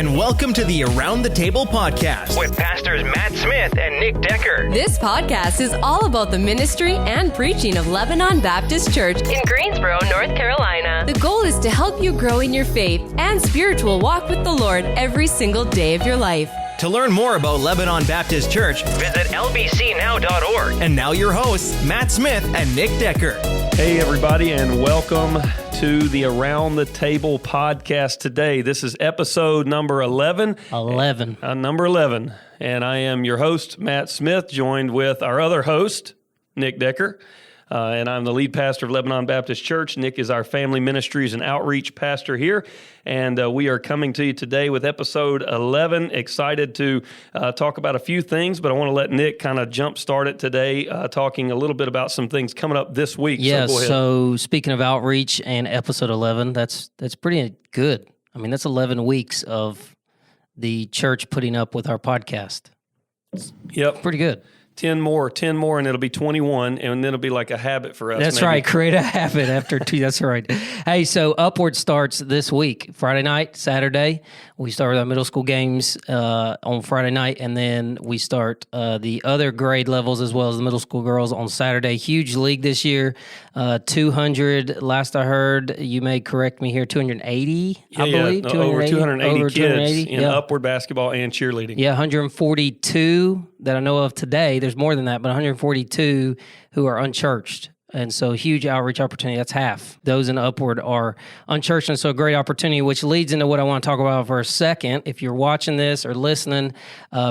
and welcome to the Around the Table podcast with Pastors Matt Smith and Nick Decker. This podcast is all about the ministry and preaching of Lebanon Baptist Church in Greensboro, North Carolina. The goal is to help you grow in your faith and spiritual walk with the Lord every single day of your life. To learn more about Lebanon Baptist Church, visit lbcnow.org. And now your hosts, Matt Smith and Nick Decker. Hey, everybody, and welcome to the Around the Table podcast today. This is episode number 11. Number 11. And I am your host, Matt Smith, joined with our other host, Nick Decker. And I'm the lead pastor of Lebanon Baptist Church. Nick is our family ministries and outreach pastor here. And we are coming to you today with episode 11. Excited to talk about a few things, but I want to let Nick kind of jumpstart it today, talking a little bit about some things coming up this week. Yeah, so go ahead. So speaking of outreach and episode 11, that's pretty good. I mean, that's 11 weeks of the church putting up with our podcast. Yep. Pretty good. 10 more, and it'll be 21, and then it'll be like a habit for us. That's maybe. Right. Create a habit after 2. That's right. Hey, so Upward starts this week, Friday night, Saturday. We start with our middle school games on Friday night, and then we start the other grade levels as well as the middle school girls on Saturday. Huge league this year. 200, last I heard, you may correct me here, 280, I believe. Over 280 kids 280, in Upward basketball and cheerleading. Yeah, 142 that I know of today. There's more than that, but 142 who are unchurched. And so huge outreach opportunity. That's half. Those in Upward are unchurched. And so a great opportunity, which leads into what I want to talk about for a second. If you're watching this or listening,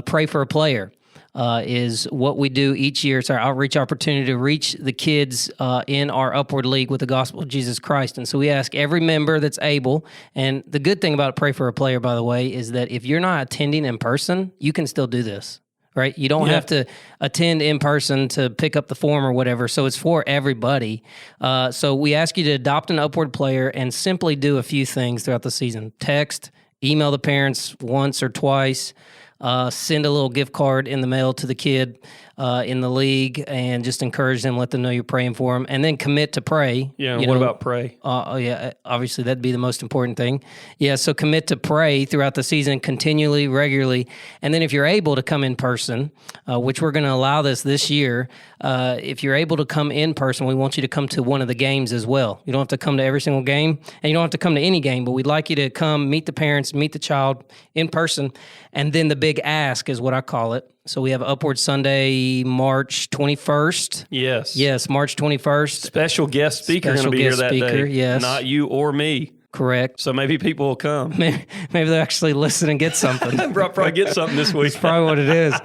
Pray for a Player is what we do each year. It's our outreach opportunity to reach the kids in our Upward League with the gospel of Jesus Christ. And so we ask every member that's able, and the good thing about Pray for a Player, by the way, is that if you're not attending in person, you can still do this. Right? You don't have to attend in person to pick up the form or whatever, so it's for everybody. So we ask you to adopt an Upward player and simply do a few things throughout the season. Text, email the parents once or twice, send a little gift card in the mail to the kid in the league, and just encourage them, let them know you're praying for them, and then commit to pray. Yeah, and what about pray? Yeah, obviously that'd be the most important thing. Yeah, so commit to pray throughout the season, continually, regularly, and then if you're able to come in person, which we're going to allow this year, if you're able to come in person, we want you to come to one of the games as well. You don't have to come to every single game, and you don't have to come to any game, but we'd like you to come, meet the parents, meet the child in person, and then the big ask is what I call it. So we have Upward Sunday, March 21st. Yes, March 21st. Special guest speaker going to be here that day. Yes. Not you or me. Correct. So maybe people will come. Maybe they'll actually listen and get something. Probably get something this week. That's probably what it is.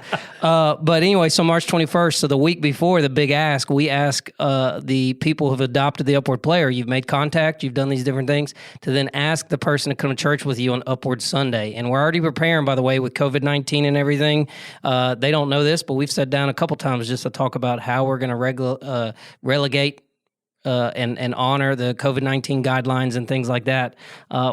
But anyway, so March 21st, so the week before the big ask, we ask the people who have adopted the Upward player, you've made contact, you've done these different things, to then ask the person to come to church with you on Upward Sunday. And we're already preparing, by the way, with COVID-19 and everything. They don't know this, but we've sat down a couple times just to talk about how we're going to relegate and honor the COVID-19 guidelines and things like that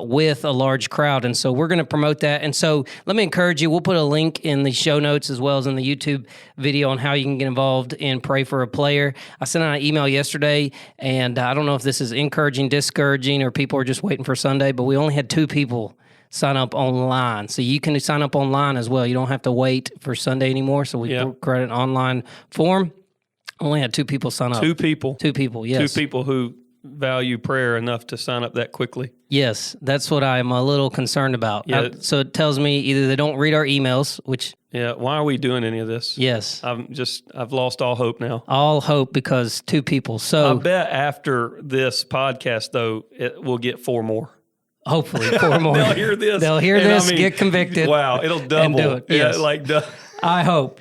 with a large crowd. And so we're going to promote that. And so let me encourage you, we'll put a link in the show notes as well as in the YouTube video on how you can get involved in Pray for a Player. I sent out an email yesterday, and I don't know if this is encouraging, discouraging, or people are just waiting for Sunday, but we only had 2 people sign up online. So you can sign up online as well. You don't have to wait for Sunday anymore. So we create an online form. Only had 2 people sign up. 2 people? 2 people, yes. 2 people who value prayer enough to sign up that quickly. Yes, that's what I'm a little concerned about. Yeah. So it tells me either they don't read our emails, which... Yeah, why are we doing any of this? Yes. I've lost all hope now. All hope because 2 people. So I bet after this podcast, though, we'll get 4 more. Hopefully, 4 more. They'll hear this. Get convicted. Wow, it'll double. And do it, yes. I hope.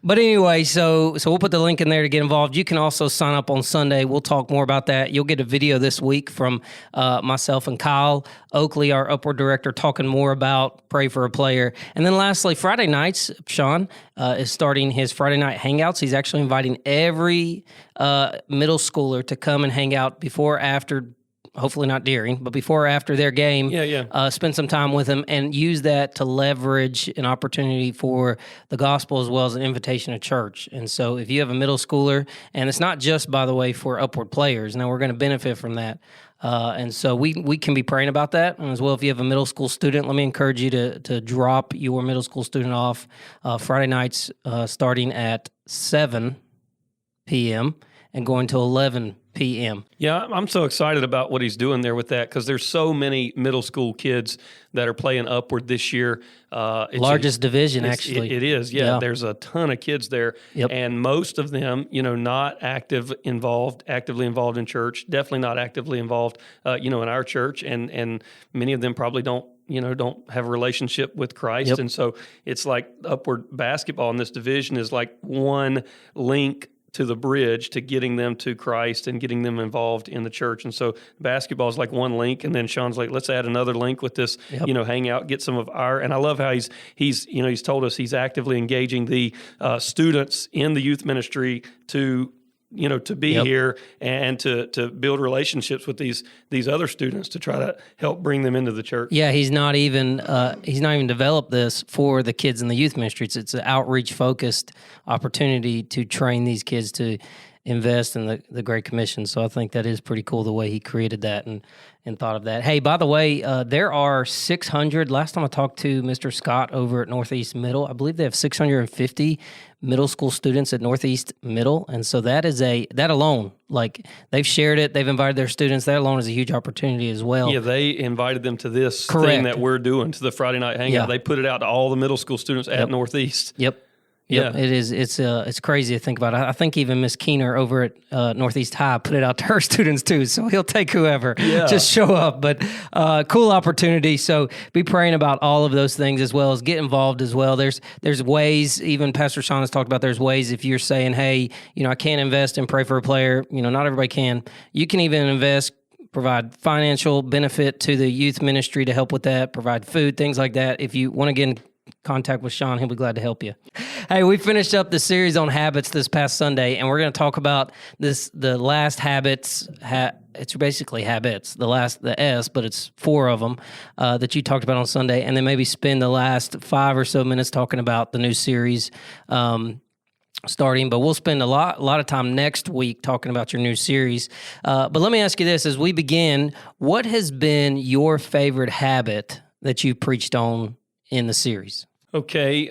But anyway, so we'll put the link in there to get involved. You can also sign up on Sunday. We'll talk more about that. You'll get a video this week from myself and Kyle Oakley, our Upward director, talking more about Pray for a Player. And then lastly, Friday nights, Sean is starting his Friday night Hangouts. He's actually inviting every middle schooler to come and hang out before, after hopefully not during, but before or after their game, spend some time with them and use that to leverage an opportunity for the gospel as well as an invitation to church. And so if you have a middle schooler, and it's not just, by the way, for Upward players, now we're going to benefit from that. And so we can be praying about that. And as well, if you have a middle school student, let me encourage you to drop your middle school student off Friday nights starting at 7 p.m. and going to 11 p.m. Yeah, I'm so excited about what he's doing there with that because there's so many middle school kids that are playing Upward this year. Largest division, actually. It is, yeah. There's a ton of kids there, and most of them, not actively involved in church, definitely not actively involved, in our church, and many of them probably don't have a relationship with Christ. And so it's like Upward basketball in this division is like one link to the bridge to getting them to Christ and getting them involved in the church. And so basketball is like one link, and then Sean's like, let's add another link with this, hangout, get some of our, and I love how he's told us he's actively engaging the students in the youth ministry to be here and to build relationships with these other students to try to help bring them into the church. Yeah, he's not even developed this for the kids in the youth ministry. It's an outreach focused opportunity to train these kids to invest in the Great Commission. So I think that is pretty cool the way he created that and thought of that. Hey, by the way, there are 600. Last time I talked to Mr. Scott over at Northeast Middle, I believe they have 650 middle school students at Northeast Middle. And so that alone, like they've shared it, they've invited their students. That alone is a huge opportunity as well. Yeah, they invited them to this thing that we're doing, to the Friday night hangout. Yeah. They put it out to all the middle school students at Northeast. Yep. Yep, it is. It's crazy to think about. I think even Miss Keener over at Northeast High put it out to her students too. So he'll take whoever, just show up. But cool opportunity. So be praying about all of those things as well as get involved as well. There's ways. Even Pastor Sean has talked about. There's ways if you're saying, hey, I can't invest and pray for a player. Not everybody can. You can even invest. Provide financial benefit to the youth ministry to help with that. Provide food, things like that. If you want to get in contact with Sean, he'll be glad to help you. Hey, we finished up the series on habits this past Sunday, and we're going to talk about the last habits. It's basically habits, the S, but it's 4 of them that you talked about on Sunday, and then maybe spend the last 5 or so minutes talking about the new series starting. But we'll spend a lot of time next week talking about your new series. But let me ask you this: as we begin, what has been your favorite habit that you preached on in the series? Okay,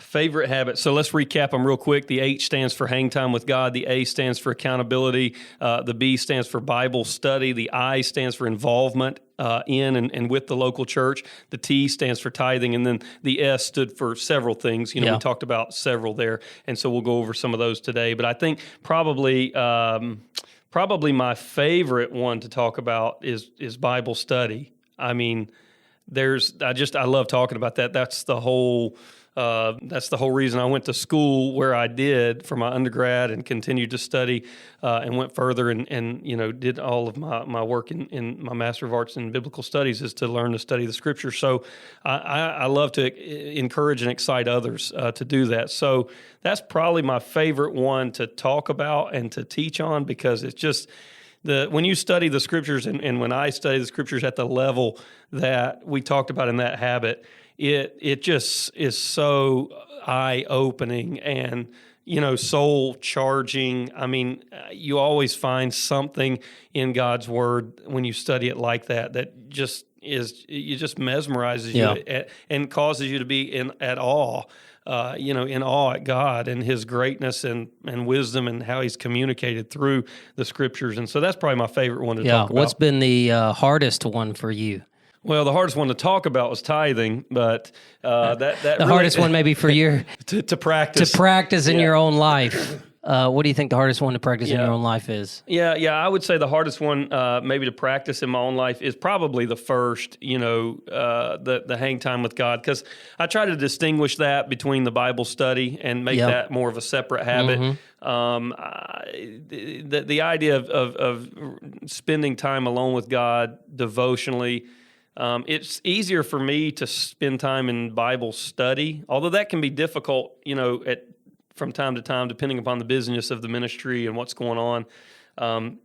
favorite habit. So let's recap them real quick. The H stands for hang time with God. The A stands for accountability. The B stands for Bible study. The I stands for involvement in and with the local church. The T stands for tithing. And then the S stood for several things. We talked about several there. And so we'll go over some of those today. But I think probably my favorite one to talk about is Bible study. I mean, I love talking about that. That's the whole reason I went to school where I did for my undergrad and continued to study and went further and did all of my work in my Master of Arts in Biblical Studies is to learn to study the Scripture. So I love to encourage and excite others to do that. So that's probably my favorite one to talk about and to teach on because it's just when you study the Scriptures and when I study the Scriptures at the level that we talked about in that habit, it just is so eye-opening and, soul-charging. I mean, you always find something in God's Word when you study it like that just mesmerizes you and causes you to be in awe at God and His greatness and wisdom and how He's communicated through the Scriptures. And so that's probably my favorite one to talk about. What's been the hardest one for you? Well, the hardest one to talk about was tithing, but that the really, hardest one maybe for you to practice. To practice in your own life. What do you think the hardest one to practice in your own life is? Yeah, I would say the hardest one maybe to practice in my own life is probably the first, the hang time with God, because I try to distinguish that between the Bible study and make that more of a separate habit. Mm-hmm. The idea of spending time alone with God devotionally, it's easier for me to spend time in Bible study, although that can be difficult, from time to time, depending upon the busyness of the ministry and what's going on.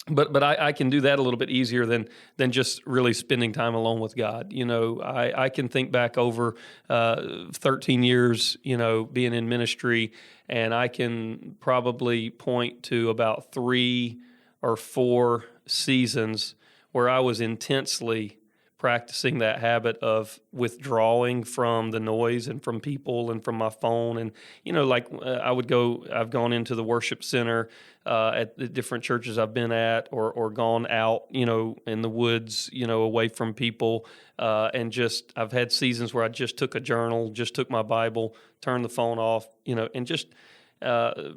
But I can do that a little bit easier than just really spending time alone with God. I can think back over 13 years, being in ministry, and I can probably point to about 3 or 4 seasons where I was intensely practicing that habit of withdrawing from the noise and from people and from my phone. And, I've gone into the worship center at the different churches I've been at, or gone out, in the woods, away from people. And I've had seasons where I just took a journal, just took my Bible, turned the phone off, and just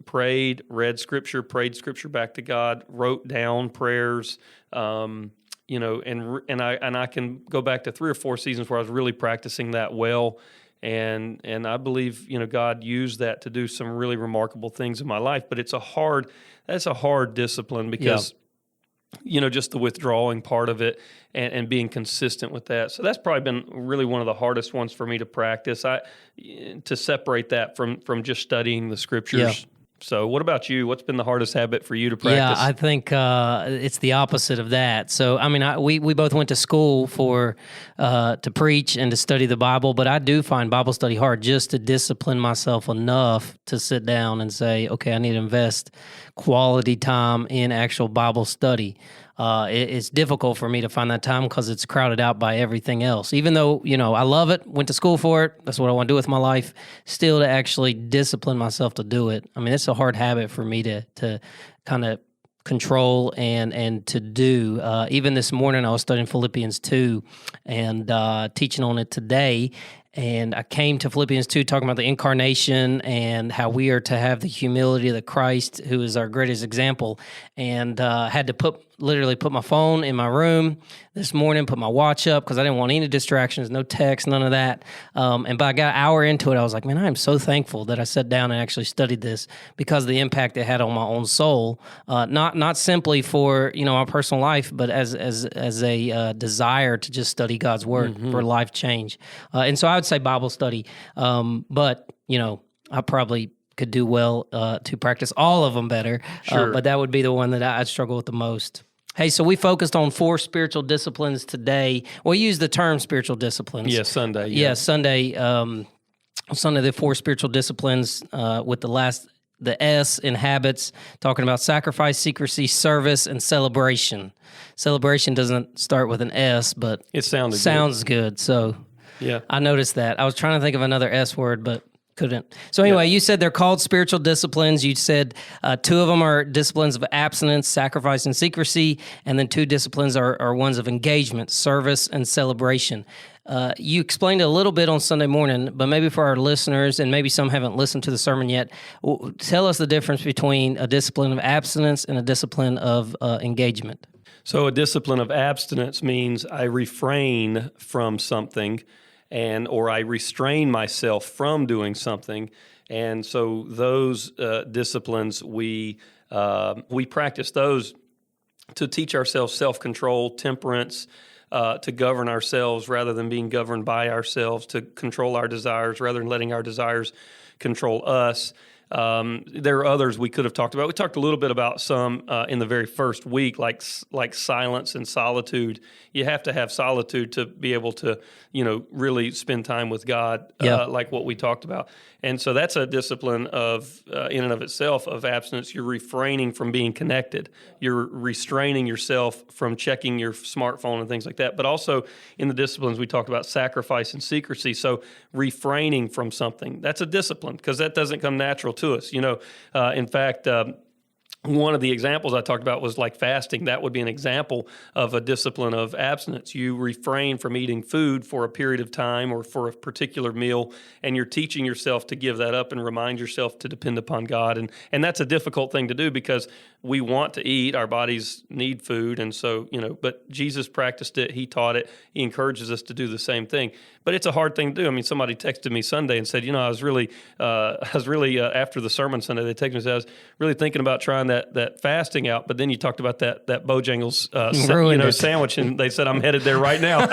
prayed, read Scripture, prayed Scripture back to God, wrote down prayers, and I can go back to 3 or 4 seasons where I was really practicing that well, and I believe God used that to do some really remarkable things in my life. But that's a hard discipline because just the withdrawing part of it and being consistent with that. So that's probably been really one of the hardest ones for me to practice. To separate that from just studying the Scriptures. Yeah. So what about you? What's been the hardest habit for you to practice? Yeah, I think it's the opposite of that. So, we both went to school to preach and to study the Bible, but I do find Bible study hard just to discipline myself enough to sit down and say, okay, I need to invest quality time in actual Bible study. It's difficult for me to find that time because it's crowded out by everything else. Even though, I love it, went to school for it, that's what I want to do with my life, still to actually discipline myself to do it. It's a hard habit for me to kind of control and to do. Even this morning, I was studying Philippians 2 and teaching on it today. And I came to Philippians 2 talking about the incarnation and how we are to have the humility of the Christ, who is our greatest example. And had to literally put my phone in my room this morning, put my watch up because I didn't want any distractions, no text, none of that. But I got an hour into it. I was like, man, I am so thankful that I sat down and actually studied this because of the impact it had on my own soul. Not simply for my personal life, but as a desire to just study God's Word for life change. And so I would say Bible study, but I probably could do well to practice all of them better. Sure. But that would be the one that I struggle with the most. Hey, so we focused on 4 spiritual disciplines today. We use the term spiritual disciplines. Yeah, Sunday. Yeah, Sunday. Sunday, the 4 spiritual disciplines with the S in habits, talking about sacrifice, secrecy, service, and celebration. Celebration doesn't start with an S, but it sounds good. So yeah, I noticed that. I was trying to think of another S word, but couldn't. So anyway, You said they're called spiritual disciplines. You said 2 of them are disciplines of abstinence, sacrifice, and secrecy, and then 2 disciplines are ones of engagement, service, and celebration. You explained a little bit on Sunday morning, but maybe for our listeners, and maybe some haven't listened to the sermon yet, tell us the difference between a discipline of abstinence and a discipline of engagement. So a discipline of abstinence means I refrain from something or I restrain myself from doing something. And so those disciplines, we practice those to teach ourselves self-control, temperance, to govern ourselves rather than being governed by ourselves, to control our desires rather than letting our desires control us. There are others we could have talked about. We talked a little bit about some in the very first week, like silence and solitude. You have to have solitude to be able to, really spend time with God, like what we talked about. And so that's a discipline of, in and of itself, of abstinence. You're refraining from being connected. You're restraining yourself from checking your smartphone and things like that. But also in the disciplines, we talked about sacrifice and secrecy. So refraining from something, that's a discipline because that doesn't come natural to us. In fact, one of the examples I talked about was like fasting. That would be an example of a discipline of abstinence. You refrain from eating food for a period of time or for a particular meal, and you're teaching yourself to give that up and remind yourself to depend upon God. And that's a difficult thing to do because we want to eat. Our bodies need food. And so, but Jesus practiced it. He taught it. He encourages us to do the same thing. But it's a hard thing to do. I mean, somebody texted me Sunday and said, I was really after the sermon Sunday, they texted me and said, I was really thinking about trying that fasting out. But then you talked about that Bojangles sandwich, and they said, I'm headed there right now.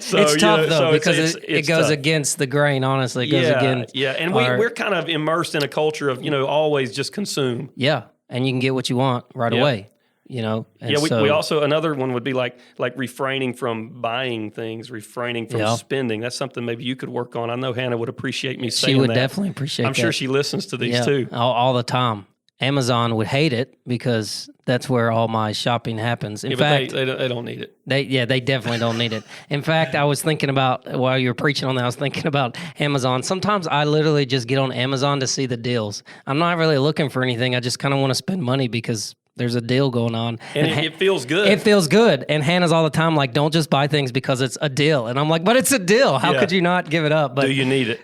So, it's tough, though, because it goes tough against the grain, honestly. It goes against and we're kind of immersed in a culture of, always just consume. Yeah. and you can get what you want right away. You know, and we also, another one would be like refraining from buying things, refraining from spending. That's something maybe you could work on. I know Hannah would appreciate me saying that. She would definitely appreciate that. I'm sure she listens to these too. All the time. Amazon would hate it because that's where all my shopping happens. In fact, but they don't need it. They definitely don't need it. In fact, I was thinking about, while you were preaching on that, I was thinking about Amazon. Sometimes I literally just get on Amazon to see the deals. I'm not really looking for anything. I just kind of want to spend money because there's a deal going on. And it feels good. It feels good. And Hannah's all the time like, don't just buy things because it's a deal. And I'm like, but it's a deal. How could you not give it up? But do you need it?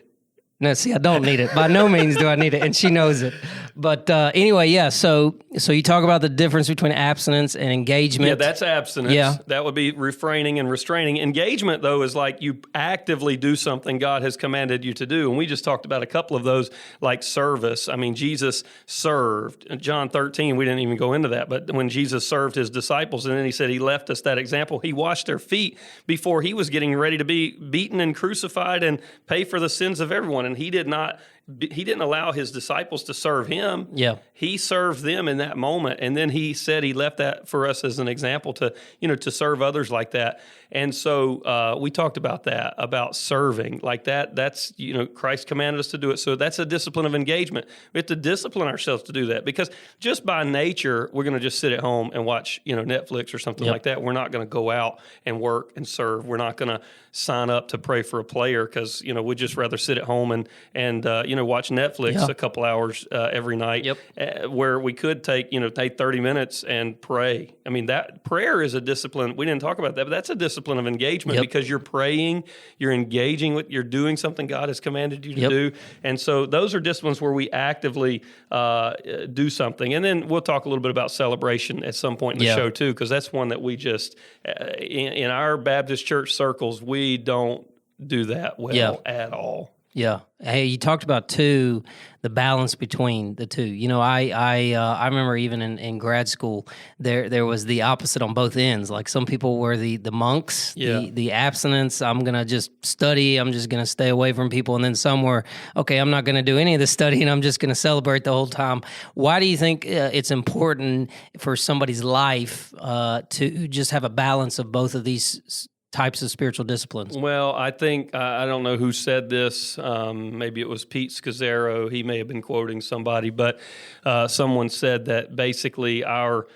No, see, I don't need it. By no means do I need it, and she knows it. But anyway, so you talk about the difference between abstinence and engagement. Yeah, that's abstinence. Yeah. That would be refraining and restraining. Engagement, though, is like you actively do something God has commanded you to do. And we just talked about a couple of those, like service. I mean, Jesus served. In John 13, we didn't even go into that, but when Jesus served his disciples, and then he said he left us that example, he washed their feet before he was getting ready to be beaten and crucified and pay for the sins of everyone. And he didn't allow his disciples to serve him. Yeah. He served them in that moment. And then he said he left that for us as an example to serve others like that. And so we talked about that, about serving like that. That's, Christ commanded us to do it. So that's a discipline of engagement. We have to discipline ourselves to do that because just by nature, we're going to just sit at home and watch, Netflix or something like that. We're not going to go out and work and serve. We're not going to sign up to pray for a player because, we'd just rather sit at home and watch Netflix a couple hours every night where we could take 30 minutes and pray. I mean, that prayer is a discipline. We didn't talk about that, but that's a discipline of engagement because you're praying, you're engaging with, you're doing something God has commanded you to do. And so those are disciplines where we actively do something. And then we'll talk a little bit about celebration at some point in the show too, because that's one that we just, in our Baptist church circles, we don't do that well at all. Yeah. Hey, you talked about the balance between the two. I remember even in grad school, there was the opposite on both ends. Like some people were the monks, the abstinence. I'm going to just study. I'm just going to stay away from people. And then some were, okay, I'm not going to do any of the studying. I'm just going to celebrate the whole time. Why do you think it's important for somebody's life to just have a balance of both of these types of spiritual disciplines? Well, I think, I don't know who said this, maybe it was Pete Scazzaro, he may have been quoting somebody, but someone said that basically our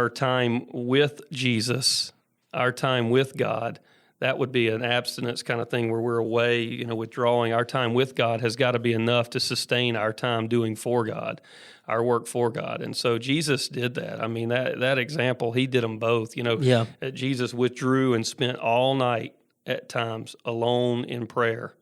time with Jesus, our time with God, that would be an abstinence kind of thing where we're away, withdrawing. Our time with God has got to be enough to sustain our time doing for God, our work for God. And so Jesus did that. I mean, that example, he did them both. Jesus withdrew and spent all night at times alone in prayer.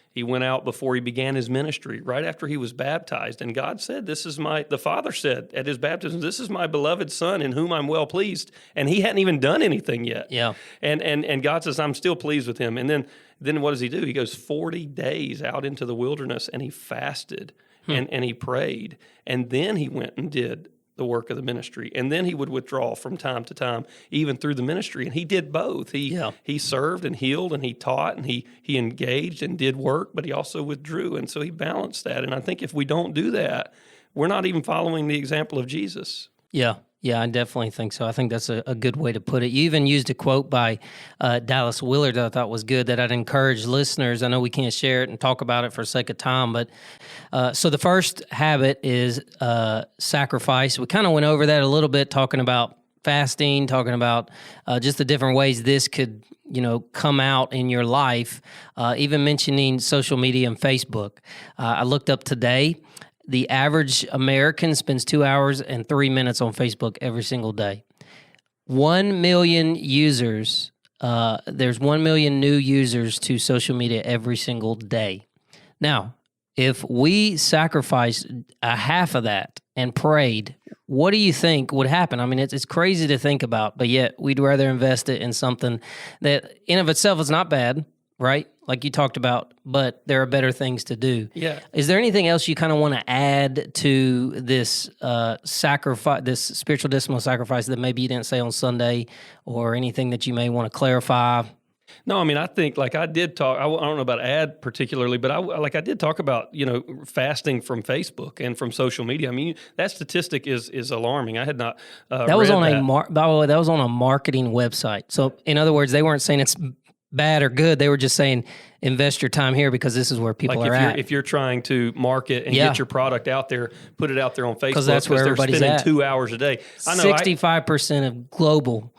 He went out before he began his ministry, right after he was baptized. And God said, the Father said at his baptism, this is my beloved Son in whom I'm well pleased. And he hadn't even done anything yet. Yeah. And God says, I'm still pleased with him. And then what does he do? He goes 40 days out into the wilderness and he fasted and he prayed. And then he went and did the work of the ministry. And then he would withdraw from time to time, even through the ministry. And he did both. He served and healed and he taught and he engaged and did work, but he also withdrew. And so he balanced that. And I think if we don't do that, we're not even following the example of Jesus. Yeah, I definitely think so. I think that's a good way to put it. You even used a quote by Dallas Willard that I thought was good that I'd encourage listeners. I know we can't share it and talk about it for sake of time, but so the first habit is sacrifice. We kind of went over that a little bit, talking about fasting, talking about just the different ways this could, come out in your life, even mentioning social media and Facebook. I looked up today. The average American spends 2 hours and 3 minutes on Facebook every single day. 1 million users, there's 1 million new users to social media every single day. Now, if we sacrificed a half of that and prayed, what do you think would happen? I mean, it's crazy to think about, but yet we'd rather invest it in something that in of itself is not bad, right? Like you talked about, but there are better things to do. Yeah. Is there anything else you kind of want to add to this sacrifice, this spiritual discipline sacrifice that maybe you didn't say on Sunday, or anything that you may want to clarify? No, I mean, I think like I did talk, I don't know about ad particularly, but I did talk about, fasting from Facebook and from social media. I mean, that statistic is alarming. I had not That was read on that. by the way, that was on a marketing website. So in other words, they weren't saying it's bad or good. They were just saying invest your time here because this is where people Like are at. if you're trying to market and get your product out there, put it out there on Facebook because that's where everybody's they're spending at. 2 hours a day. I know 65% of globally,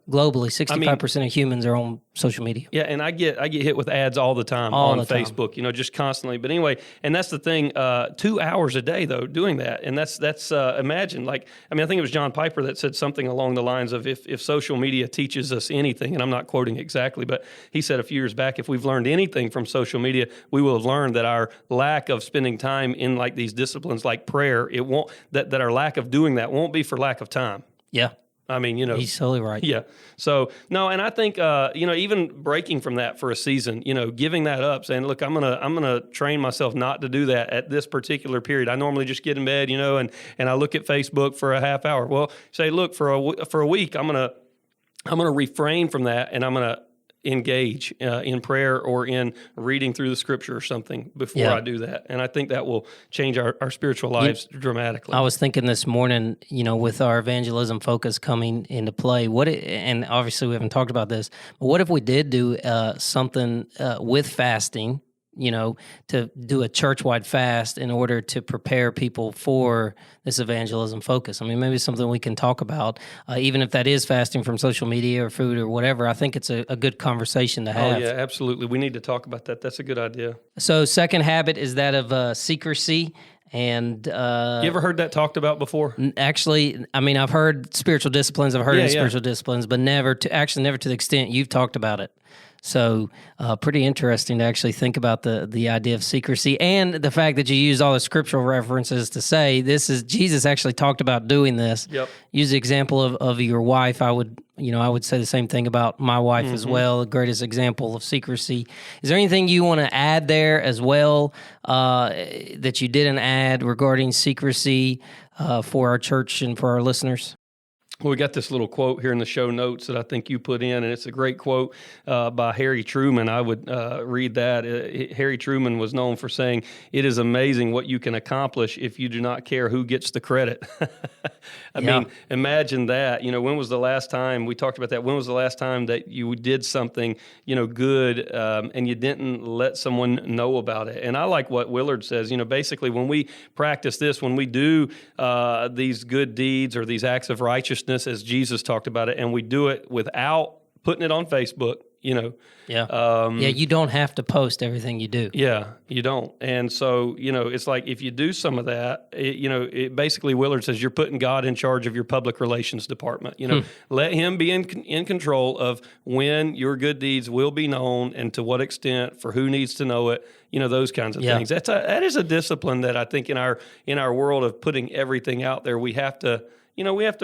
65% of humans are on social media. Yeah, and I get hit with ads all the time on Facebook, just constantly. But anyway, and that's the thing. 2 hours a day though doing that, and that's imagine I think it was John Piper that said something along the lines of if social media teaches us anything, and I'm not quoting exactly, but he said a few years back, if we've learned anything from social media, we will have learned that our lack of spending time in like these disciplines like prayer, it won't that our lack of doing that won't be for lack of time. Yeah. I mean, he's totally right. Yeah. So no, and I think even breaking from that for a season, giving that up, saying, look, I'm gonna train myself not to do that at this particular period. I normally just get in bed, and I look at Facebook for a half hour. Well, say, look, for a week, I'm gonna refrain from that, and I'm gonna engage in prayer or in reading through the scripture or something before I do that. And I think that will change our spiritual lives dramatically. I was thinking this morning, with our evangelism focus coming into play, and obviously we haven't talked about this, but what if we did do something with fasting, to do a church-wide fast in order to prepare people for this evangelism focus? I mean, maybe something we can talk about, even if that is fasting from social media or food or whatever. I think it's a good conversation to have. Oh, yeah, absolutely. We need to talk about that. That's a good idea. So second habit is that of secrecy. And you ever heard that talked about before? Actually, I mean, I've heard spiritual disciplines. I've heard spiritual disciplines, but never to the extent you've talked about it. So pretty interesting to actually think about the idea of secrecy and the fact that you use all the scriptural references to say this is Jesus actually talked about doing this. Yep. Use the example of your wife. I would say the same thing about my wife as well. The greatest example of secrecy. Is there anything you want to add there as well that you didn't add regarding secrecy for our church and for our listeners? Well, we got this little quote here in the show notes that I think you put in, and it's a great quote by Harry Truman. I would read that. Harry Truman was known for saying, "It is amazing what you can accomplish if you do not care who gets the credit." I mean, imagine that. When was the last time, we talked about that, when was the last time that you did something, good, and you didn't let someone know about it? And I like what Willard says, basically when we practice this, when we do these good deeds or these acts of righteousness, as Jesus talked about it, and we do it without putting it on Facebook, you don't have to post everything you do. Yeah, you don't. And so, it's like if you do some of that, it basically Willard says you're putting God in charge of your public relations department. Let him be in control of when your good deeds will be known and to what extent, for who needs to know it, those kinds of things. That is a discipline that I think in our world of putting everything out there, we have to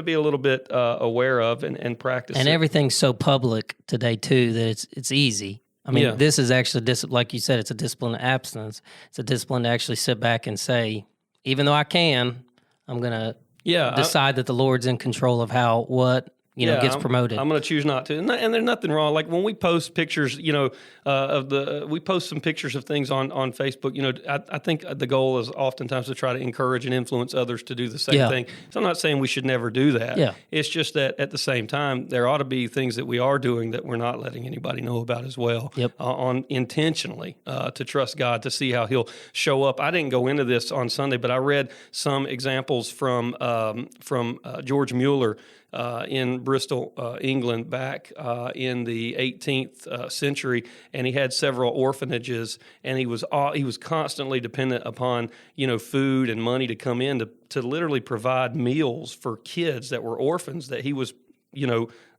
be a little bit aware of and practice. And everything's so public today too that it's easy. I mean, this is actually like you said, it's a discipline of abstinence. It's a discipline to actually sit back and say, even though I can, I'm going to decide that the Lord's in control of what gets promoted. I'm going to choose not to. And there's nothing wrong. Like when we post pictures, we post some pictures of things on Facebook. I think the goal is oftentimes to try to encourage and influence others to do the same thing. So I'm not saying we should never do that. Yeah. It's just that at the same time, there ought to be things that we are doing that we're not letting anybody know about as well. Yep. On intentionally to trust God to see how He'll show up. I didn't go into this on Sunday, but I read some examples from George Mueller. In Bristol, England, back in the 18th century, and he had several orphanages, and he was constantly dependent upon food and money to come in to literally provide meals for kids that were orphans that he was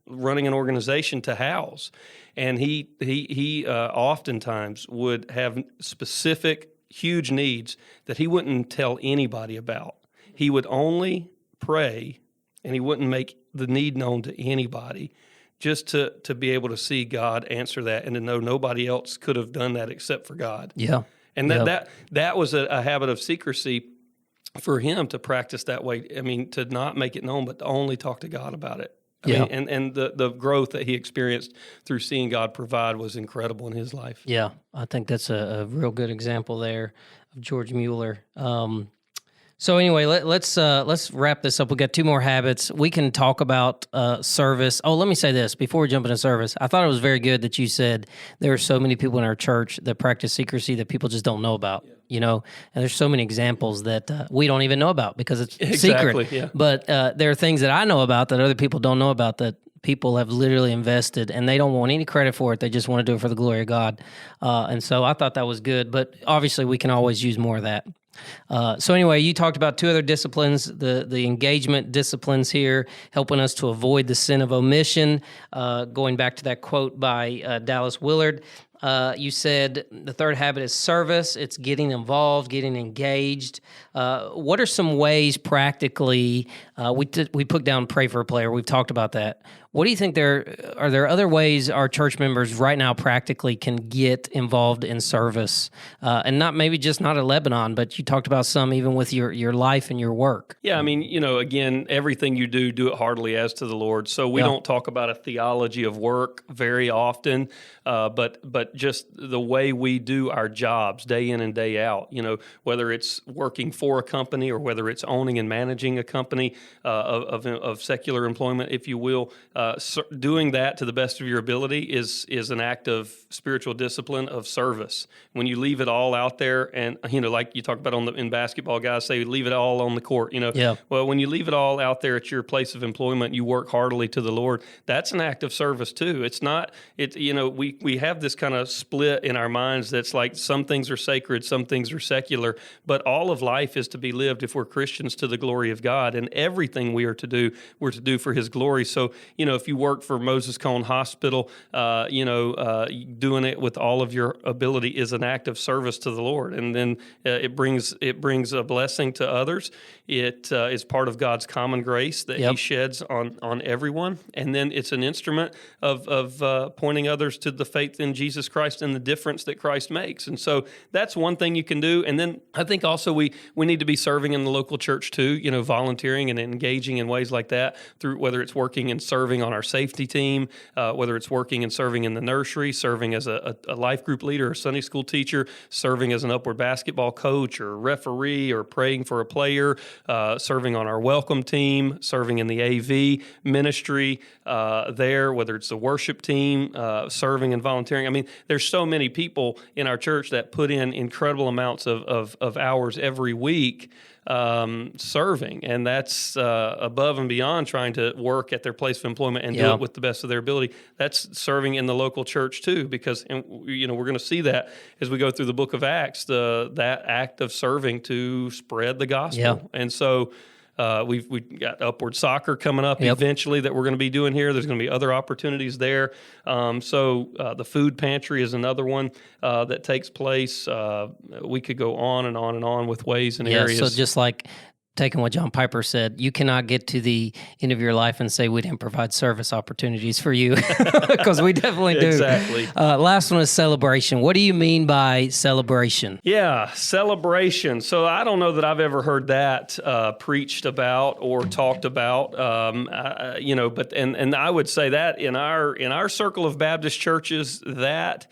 running an organization to house, and he oftentimes would have specific huge needs that he wouldn't tell anybody about. He would only pray. And he wouldn't make the need known to anybody, just to be able to see God answer that and to know nobody else could have done that except for God. Yeah. And that was a habit of secrecy for him to practice that way. I mean, to not make it known, but to only talk to God about it. I mean, and the growth that he experienced through seeing God provide was incredible in his life. Yeah, I think that's a real good example there of George Mueller. So anyway, let's wrap this up. We got 2 more habits. We can talk about service. Oh, let me say this before we jump into service. I thought it was very good that you said there are so many people in our church that practice secrecy that people just don't know about. You know, and there's so many examples that we don't even know about because it's secret. Yeah. But there are things that I know about that other people don't know about that people have literally invested, and they don't want any credit for it. They just want to do it for the glory of God. And so I thought that was good. But obviously, we can always use more of that. So anyway, you talked about 2 other disciplines, the engagement disciplines here, helping us to avoid the sin of omission, going back to that quote by Dallas Willard. You said the 3rd habit is service. It's getting involved, getting engaged. What are some ways practically, we put down pray for a player. We've talked about that. What do you think are there other ways our church members right now practically can get involved in service? And not at Lebanon, but you talked about some even with your life and your work. Yeah, I mean, again, everything you do it heartily as to the Lord. So we don't talk about a theology of work very often, but just the way we do our jobs day in and day out, whether it's working for a company or whether it's owning and managing a company of secular employment, if you will, doing that to the best of your ability is an act of spiritual discipline, of service. When you leave it all out there, and like you talk about in basketball, guys say leave it all on the court. Well, when you leave it all out there at your place of employment, you work heartily to the Lord. That's an act of service too. It's not. We have this kind of split in our minds that's like some things are sacred, some things are secular, but all of life is to be lived if we're Christians to the glory of God, and everything we're to do for His glory. So if you work for Moses Cone Hospital, doing it with all of your ability is an act of service to the Lord, and then it brings a blessing to others. It is part of God's common grace that He sheds on everyone, and then it's an instrument of pointing others to the faith in Jesus Christ and the difference that Christ makes. And so that's one thing you can do. And then I think also we need to be serving in the local church too, volunteering and engaging in ways like that, through whether it's working and serving on our safety team, whether it's working and serving in the nursery, serving as a life group leader or Sunday school teacher, serving as an upward basketball coach or referee, or praying for a player, serving on our welcome team, serving in the AV ministry there, whether it's the worship team, serving and volunteering. I mean, there's so many people in our church that put in incredible amounts of hours every week serving, and that's above and beyond trying to work at their place of employment and do it with the best of their ability. That's serving in the local church too, because we're going to see that as we go through the book of Acts, that act of serving to spread the gospel. And so we've got Upward Soccer coming up eventually that we're going to be doing here. There's going to be other opportunities there. So the food pantry is another one that takes place. We could go on and on and on with ways and areas. So just like taking what John Piper said, you cannot get to the end of your life and say we didn't provide service opportunities for you, because we definitely do. Exactly. Last one is celebration. What do you mean by celebration? Yeah, celebration. So I don't know that I've ever heard that preached about or talked about. But I would say that in our circle of Baptist churches, that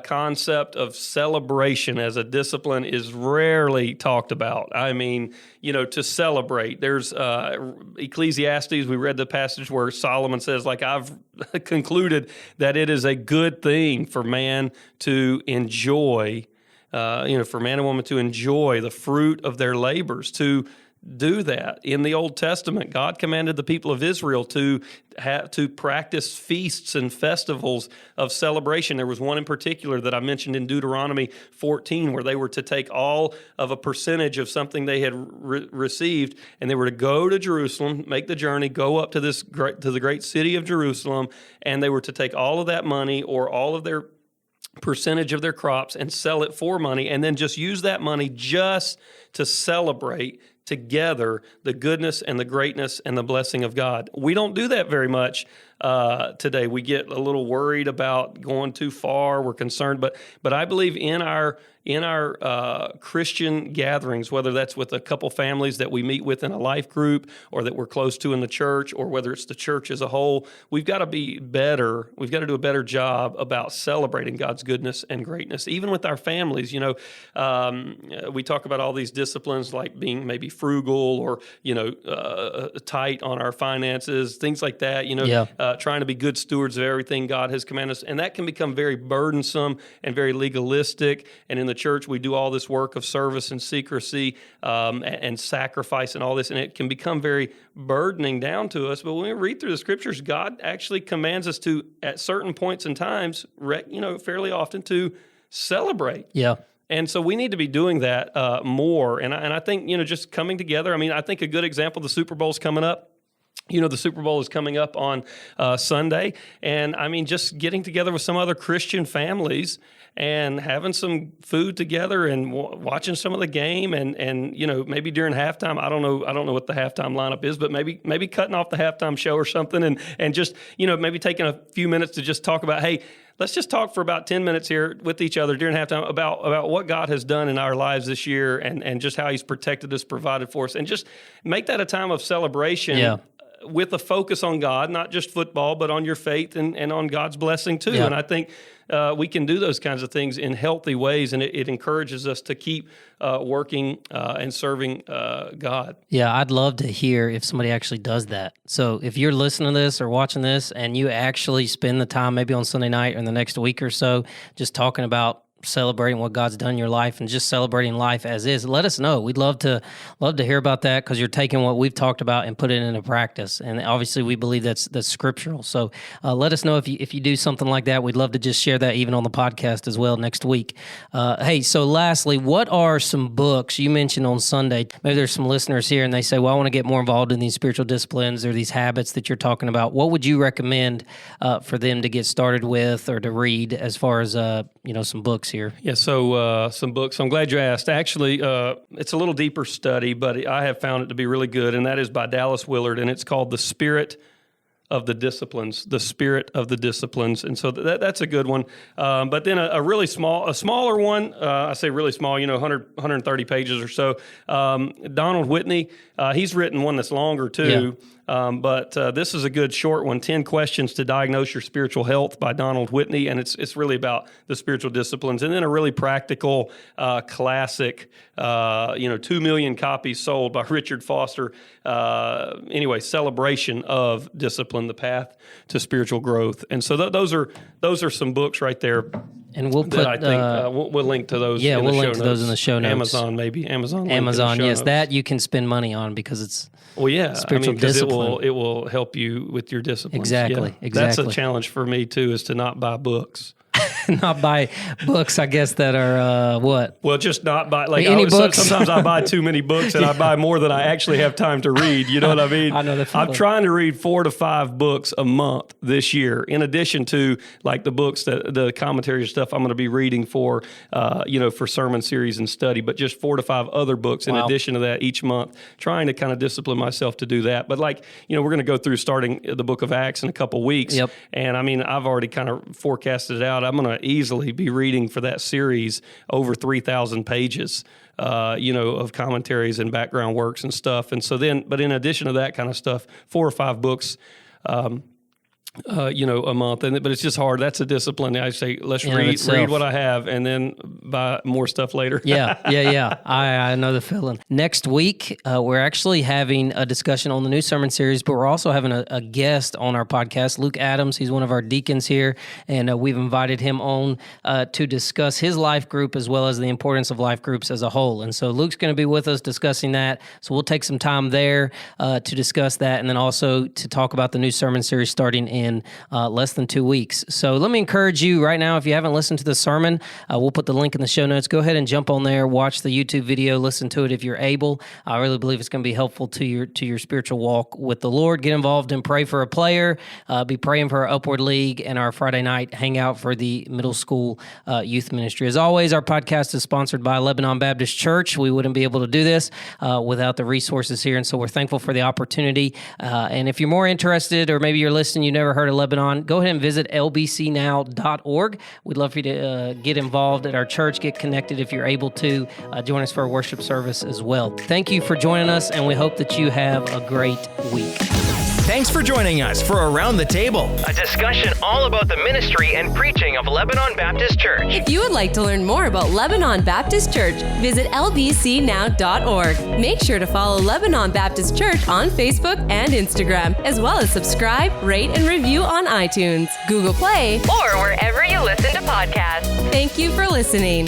concept of celebration as a discipline is rarely talked about. I mean, to celebrate. There's Ecclesiastes, we read the passage where Solomon says, I've concluded that it is a good thing for man to enjoy, for man and woman to enjoy the fruit of their labors, to do that. In the Old Testament, God commanded the people of Israel to practice feasts and festivals of celebration. There was one in particular that I mentioned in Deuteronomy 14, where they were to take all of a percentage of something they had received, and they were to go to Jerusalem, make the journey, go up to the great city of Jerusalem, and they were to take all of that money or all of their percentage of their crops and sell it for money, and then just use that money just to celebrate together the goodness and the greatness and the blessing of God. We don't do that very much today. We get a little worried about going too far. We're concerned, but I believe in our in our Christian gatherings, whether that's with a couple families that we meet with in a life group or that we're close to in the church, or whether it's the church as a whole, we've got to be better. We've got to do a better job about celebrating God's goodness and greatness, even with our families. We talk about all these disciplines like being maybe frugal or, tight on our finances, things like that, trying to be good stewards of everything God has commanded us. And that can become very burdensome and very legalistic. And in the church, we do all this work of service and secrecy and sacrifice and all this, and it can become very burdening down to us. But when we read through the scriptures, God actually commands us to, at certain points in times, fairly often, to celebrate. Yeah. And so we need to be doing that more. And I think, just coming together. I mean, I think a good example, the Super Bowl's coming up. The Super Bowl is coming up on Sunday. And I mean, just getting together with some other Christian families and having some food together and watching some of the game and maybe during halftime, I don't know what the halftime lineup is, but maybe cutting off the halftime show or something and just, maybe taking a few minutes to just talk about, hey, let's just talk for about 10 minutes here with each other during halftime about what God has done in our lives this year and just how he's protected us, provided for us, and just make that a time of celebration. Yeah. With a focus on God, not just football, but on your faith and on God's blessing too. Yeah. And I think we can do those kinds of things in healthy ways, and it encourages us to keep working and serving God. Yeah, I'd love to hear if somebody actually does that. So if you're listening to this or watching this and you actually spend the time maybe on Sunday night or in the next week or so just talking about celebrating what God's done in your life and just celebrating life as is, let us know. We'd love to hear about that, because you're taking what we've talked about and put it into practice. And obviously we believe that's scriptural. So let us know if you do something like that. We'd love to just share that even on the podcast as well next week. Hey, so lastly, what are some books you mentioned on Sunday? Maybe there's some listeners here and they say, well, I want to get more involved in these spiritual disciplines or these habits that you're talking about. What would you recommend for them to get started with or to read as far as some books here? Yeah, so some books. I'm glad you asked. Actually, it's a little deeper study, but I have found it to be really good, and that is by Dallas Willard, and it's called The Spirit of the Disciplines. The Spirit of the Disciplines, and so that's a good one. But then a smaller one. I say really small. 130 pages or so. Donald Whitney. He's written one that's longer too. Yeah. But this is a good short one, 10 Questions to Diagnose Your Spiritual Health by Donald Whitney, and it's really about the spiritual disciplines. And then a really practical, classic, 2 million copies sold by Richard Foster. Celebration of Discipline, the Path to Spiritual Growth. And so those are some books right there. And we'll put. I think we'll link to those. Yeah, we'll link to those in the show notes. Amazon. Yes, that you can spend money on because it's. Well, yeah, spiritual discipline. It will help you with your discipline. Exactly. That's a challenge for me too, is to not buy books. Not buy books, I guess, that are what? Well, just not buy books. Sometimes I buy too many books, and I buy more than I actually have time to read. You know what I mean? I know the feeling. I'm trying to read 4 to 5 books a month this year, in addition to like the books, the commentary stuff I'm going to be reading for sermon series and study. But just 4 to 5 other books in addition to that each month. Trying to kind of discipline myself to do that. But we're going to go through starting the book of Acts in a couple weeks. Yep. And I mean, I've already kind of forecasted it out. I'm going to easily be reading for that series over 3,000 pages, of commentaries and background works and stuff. And so then, but in addition to that kind of stuff, 4 or 5 books, a month. But it's just hard. That's a discipline. I say, let's read what I have and then buy more stuff later. Yeah. I know the feeling. Next week, we're actually having a discussion on the new sermon series, but we're also having a guest on our podcast, Luke Adams. He's one of our deacons here, and we've invited him on to discuss his life group as well as the importance of life groups as a whole. And so Luke's going to be with us discussing that. So we'll take some time there to discuss that, and then also to talk about the new sermon series starting in less than 2 weeks. So let me encourage you right now, if you haven't listened to the sermon, we'll put the link in the show notes. Go ahead and jump on there, watch the YouTube video, listen to it if you're able. I really believe it's going to be helpful to your spiritual walk with the Lord. Get involved and pray for a player. Be praying for our Upward League and our Friday night hangout for the middle school youth ministry. As always, our podcast is sponsored by Lebanon Baptist Church. We wouldn't be able to do this without the resources here, and so we're thankful for the opportunity. And if you're more interested, or maybe you're listening, you never never heard of Lebanon, go ahead and visit lbcnow.org. We'd love for you to get involved at our church, get connected if you're able to. Join us for a worship service as well. Thank you for joining us, and we hope that you have a great week. Thanks for joining us for Around the Table, a discussion all about the ministry and preaching of Lebanon Baptist Church. If you would like to learn more about Lebanon Baptist Church, visit lbcnow.org. Make sure to follow Lebanon Baptist Church on Facebook and Instagram, as well as subscribe, rate, and review on iTunes, Google Play, or wherever you listen to podcasts. Thank you for listening.